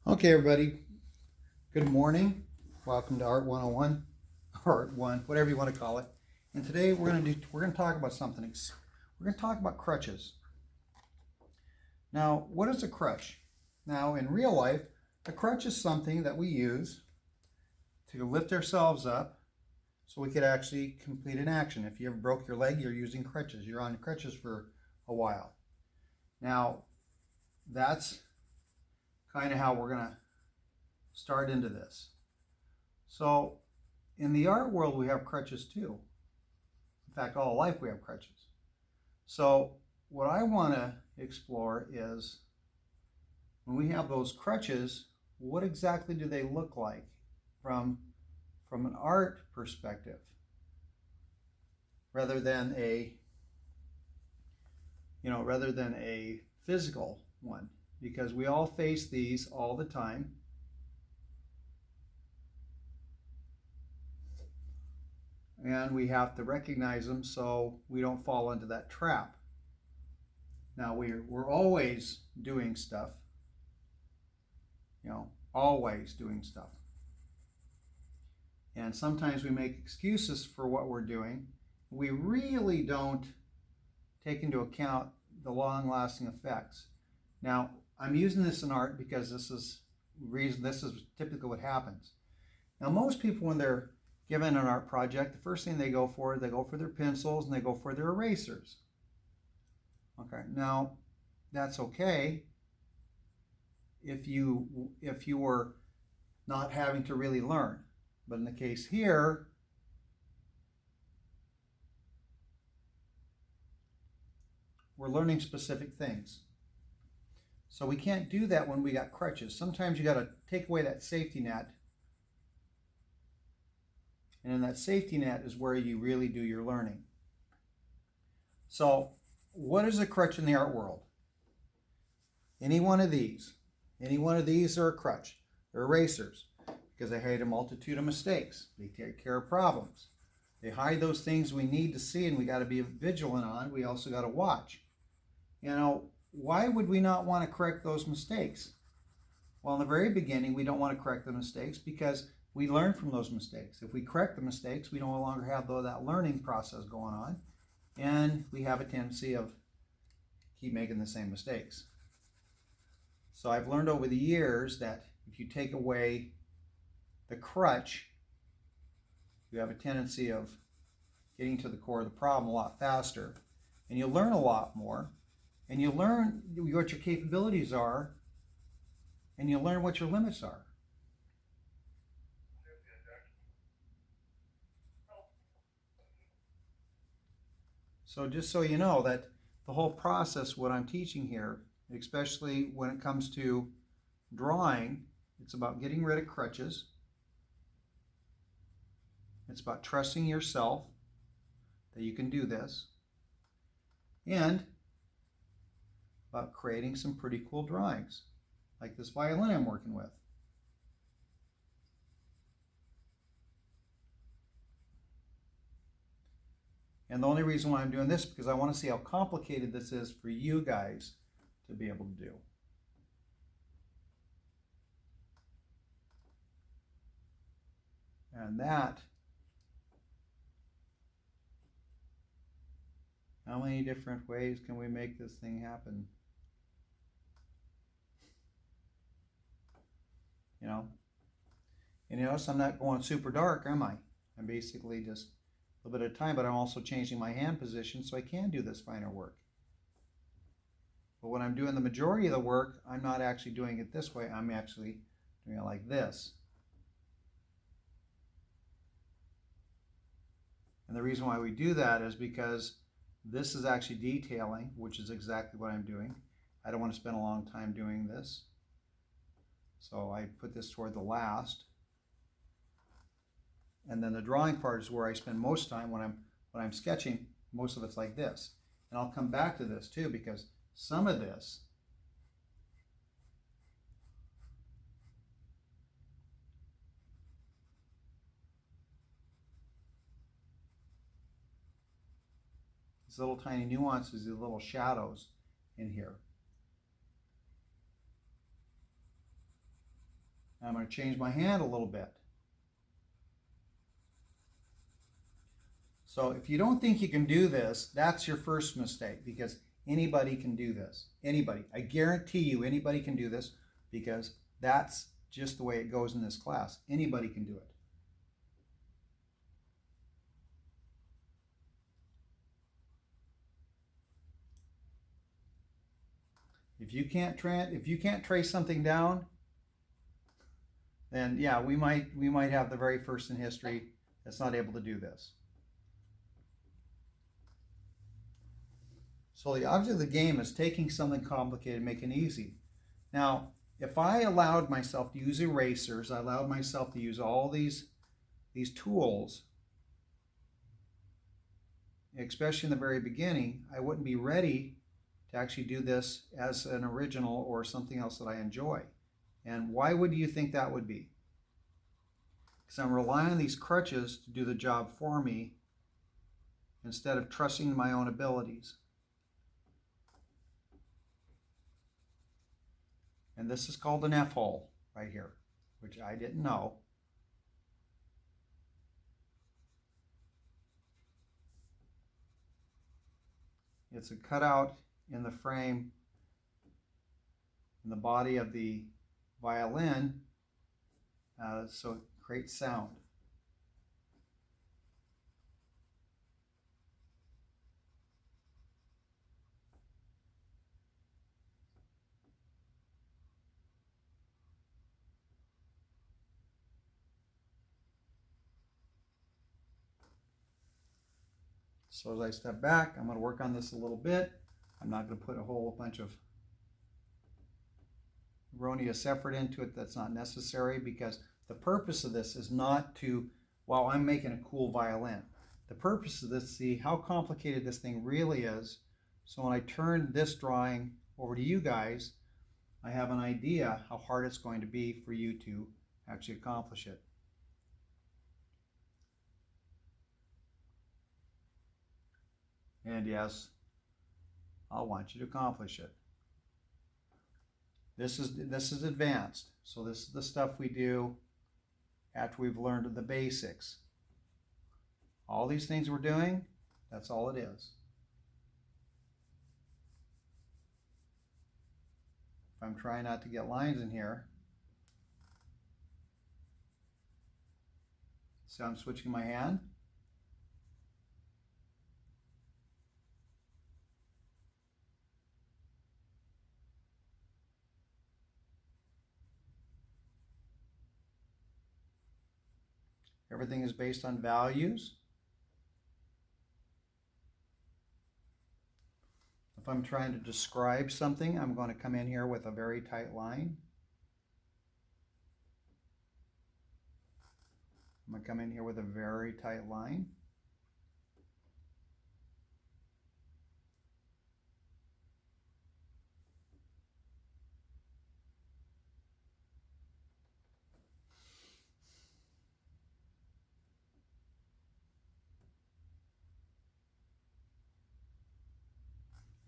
Okay, everybody. Good morning. Welcome to Art 101, Art 1, whatever you want to call it. And today we're going to talk about something. We're going to talk about crutches. Now, what is a crutch? Now, in real life, a crutch is something that we use to lift ourselves up so we could actually complete an action. If you ever broke your leg, you're using crutches. You're on crutches for a while. Now, that's kind of how we're going to start into this. So in the art world, we have crutches too. In fact, all life we have crutches. So what I want to explore is when we have those crutches, what exactly do they look like from an art perspective rather than a physical one, because we all face these all the time. And we have to recognize them so we don't fall into that trap. Now we're always doing stuff, always doing stuff. And sometimes we make excuses for what we're doing. We really don't take into account the long-lasting effects. Now, I'm using this in art because this is typically what happens. Now, most people, when they're given an art project, the first thing they go for their pencils and they go for their erasers. Okay, now that's okay if you were not having to really learn. But in the case here, we're learning specific things. So we can't do that when we got crutches. Sometimes you got to take away that safety net. And in that safety net is where you really do your learning. So what is a crutch in the art world? Any one of these are a crutch. They're erasers because they hide a multitude of mistakes. They take care of problems. They hide those things we need to see and we got to be vigilant on. We also got to watch. Why would we not want to correct those mistakes? Well, in the very beginning, we don't want to correct the mistakes because we learn from those mistakes. If we correct the mistakes, we no longer have that learning process going on, and we have a tendency of keep making the same mistakes. So I've learned over the years that if you take away the crutch, you have a tendency of getting to the core of the problem a lot faster, and you learn a lot more, and you learn what your capabilities are, and you learn what your limits are. So just so you know that the whole process, what I'm teaching here, especially when it comes to drawing, it's about getting rid of crutches. It's about trusting yourself that you can do this, and about creating some pretty cool drawings, like this violin I'm working with. And the only reason why I'm doing this is because I want to see how complicated this is for you guys to be able to do. And that, how many different ways can we make this thing happen? And you notice I'm not going super dark, am I? I'm basically just a little bit at a time, but I'm also changing my hand position so I can do this finer work. But when I'm doing the majority of the work, I'm not actually doing it this way. I'm actually doing it like this. And the reason why we do that is because this is actually detailing, which is exactly what I'm doing. I don't want to spend a long time doing this. So I put this toward the last. And then the drawing part is where I spend most time when I'm sketching. Most of it's like this. And I'll come back to this too, because some of this these little tiny nuances, these little shadows in here. I'm going to change my hand a little bit. So if you don't think you can do this, that's your first mistake, because anybody can do this. Anybody. I guarantee you anybody can do this, because that's just the way it goes in this class. Anybody can do it. If you can't trace something down, then yeah, we might have the very first in history that's not able to do this. So the object of the game is taking something complicated and making it easy. Now, if I allowed myself to use erasers, I allowed myself to use all these tools, especially in the very beginning, I wouldn't be ready to actually do this as an original or something else that I enjoy. And why would you think that would be? Because I'm relying on these crutches to do the job for me instead of trusting my own abilities. And this is called an F-hole right here, which I didn't know. It's a cutout in the frame, in the body of the violin, so it creates sound. So as I step back, I'm going to work on this a little bit. I'm not going to put a whole bunch of erroneous effort into it that's not necessary, because the purpose of this is not to, well, I'm making a cool violin. The purpose of this is to see how complicated this thing really is, so when I turn this drawing over to you guys, I have an idea how hard it's going to be for you to actually accomplish it. And yes, I'll want you to accomplish it. This is advanced. So this is the stuff we do after we've learned the basics. All these things we're doing, that's all it is. If I'm trying not to get lines in here, so I'm switching my hand. Everything is based on values. If I'm trying to describe something, I'm going to come in here with a very tight line. I'm going to come in here with a very tight line.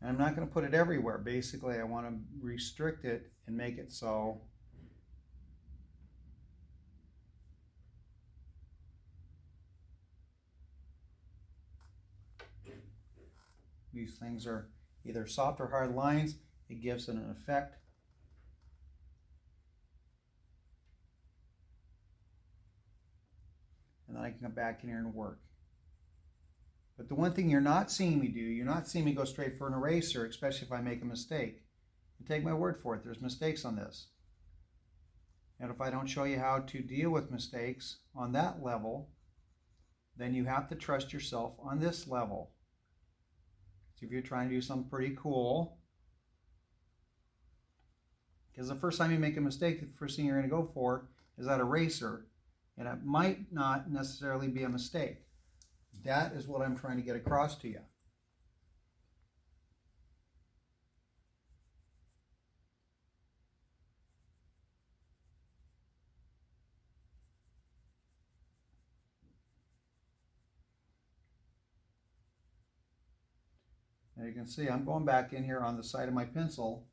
And I'm not going to put it everywhere. Basically, I want to restrict it and make it so these things are either soft or hard lines. It gives it an effect. And then I can come back in here and work. But the one thing you're not seeing me do, you're not seeing me go straight for an eraser, especially if I make a mistake. And take my word for it, there's mistakes on this. And if I don't show you how to deal with mistakes on that level, then you have to trust yourself on this level. So if you're trying to do something pretty cool, because the first time you make a mistake, the first thing you're going to go for is that eraser. And it might not necessarily be a mistake. That is what I'm trying to get across to you. And you can see I'm going back in here on the side of my pencil.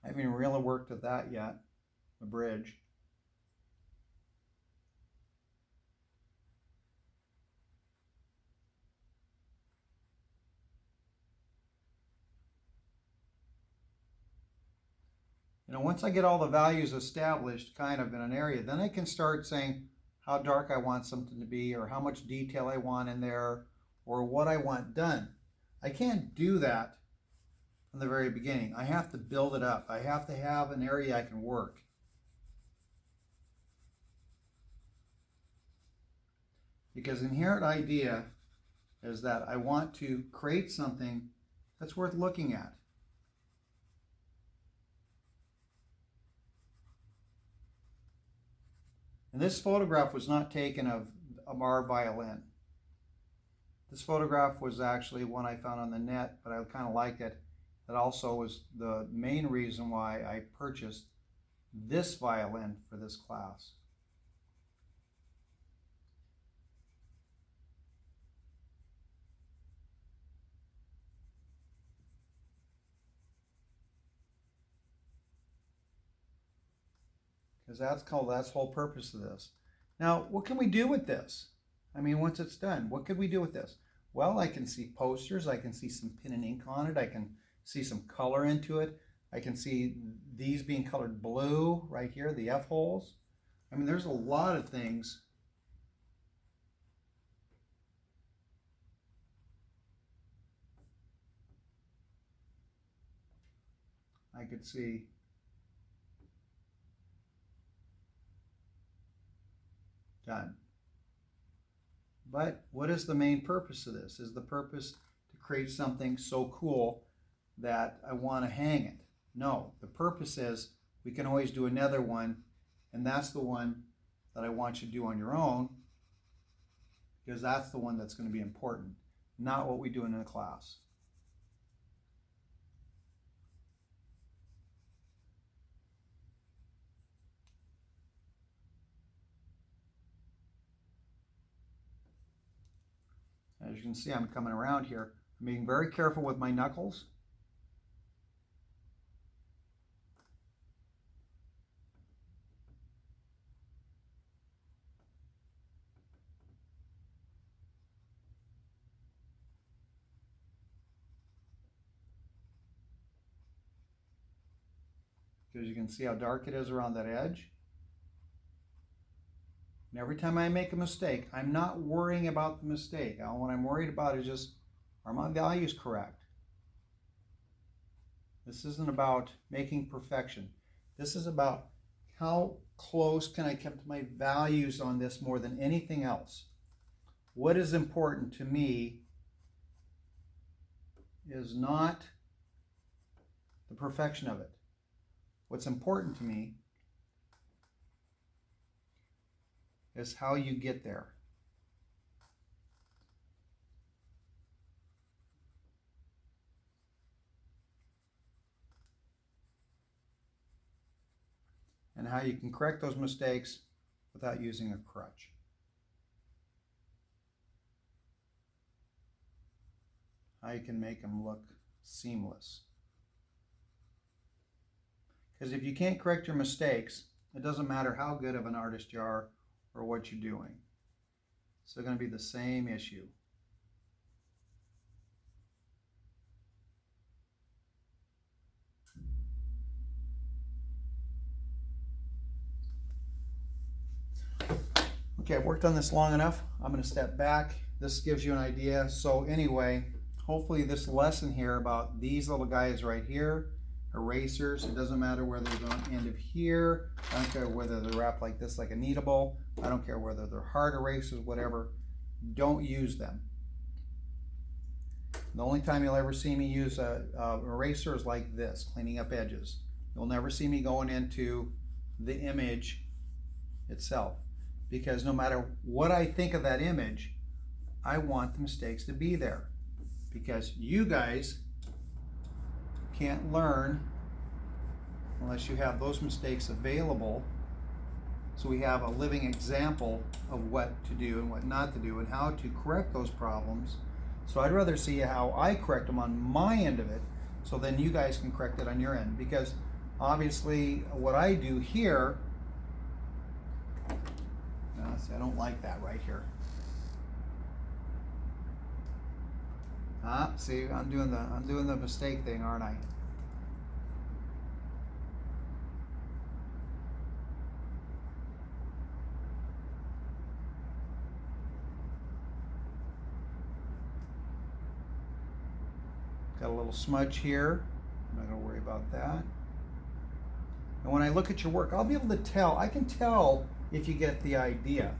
I haven't even really worked at that yet, the bridge. You know, once I get all the values established kind of in an area, then I can start saying how dark I want something to be, or how much detail I want in there, or what I want done. I can't do that from the very beginning. I have to build it up. I have to have an area I can work. Because the inherent idea is that I want to create something that's worth looking at. And this photograph was not taken of our violin. This photograph was actually one I found on the net, but I kind of liked it. That also was the main reason why I purchased this violin for this class. Because that's the whole purpose of this. Now, what can we do with this? I mean, once it's done, what could we do with this? Well, I can see posters, I can see some pen and ink on it, I can see some color into it, I can see these being colored blue right here, the F holes. I mean, there's a lot of things. I could see. Done. But what is the main purpose of this? Is the purpose to create something so cool that I want to hang it? No, the purpose is we can always do another one, and that's the one that I want you to do on your own, because that's the one that's going to be important, not what we do in the class. As you can see, I'm coming around here. I'm being very careful with my knuckles. Because you can see how dark it is around that edge. And every time I make a mistake, I'm not worrying about the mistake. What I'm worried about is just, are my values correct? This isn't about making perfection. This is about how close can I keep to my values on this more than anything else. What is important to me is not the perfection of it. What's important to me is how you get there. And how you can correct those mistakes without using a crutch. How you can make them look seamless. Because if you can't correct your mistakes, it doesn't matter how good of an artist you are or what you're doing. It's still going to be the same issue. Okay, I've worked on this long enough. I'm going to step back. This gives you an idea. So anyway, hopefully this lesson here about these little guys right here, erasers, it doesn't matter whether they're on the end of here. I don't care whether they're wrapped like this like a kneadable. I don't care whether they're hard erasers, whatever. Don't use them. The only time you'll ever see me use a eraser is like this, cleaning up edges. You'll never see me going into the image itself, because no matter what I think of that image, I want the mistakes to be there, because you guys can't learn unless you have those mistakes available, so we have a living example of what to do and what not to do and how to correct those problems. So I'd rather see how I correct them on my end of it, so then you guys can correct it on your end, because obviously what I do here, see, I don't like that right here. See, I'm doing the mistake thing, aren't I? Got a little smudge here. I'm not going to worry about that. And when I look at your work, I'll be able to tell. I can tell if you get the idea.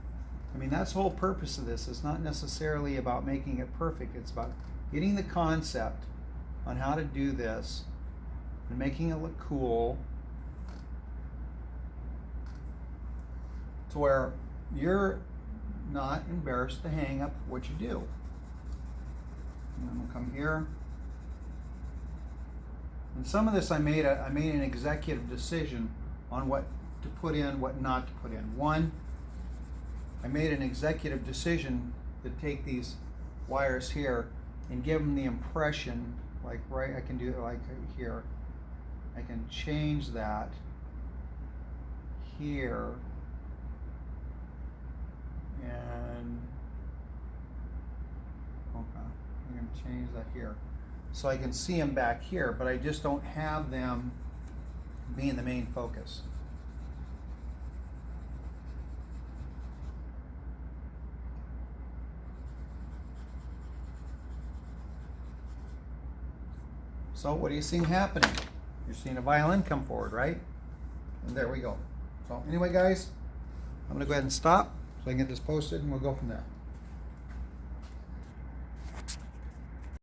I mean, that's the whole purpose of this. It's not necessarily about making it perfect. It's about getting the concept on how to do this and making it look cool to where you're not embarrassed to hang up what you do. And I'm going to come here. And some of this I made an executive decision on what to put in, what not to put in. One, I made an executive decision to take these wires here and give them the impression, like right, I can do it like here. I can change that here and okay, I'm going to change that here. So I can see them back here, but I just don't have them being the main focus. So what are you seeing happening? You're seeing a violin come forward, right? And there we go. So anyway, guys, I'm going to go ahead and stop so I can get this posted and we'll go from there.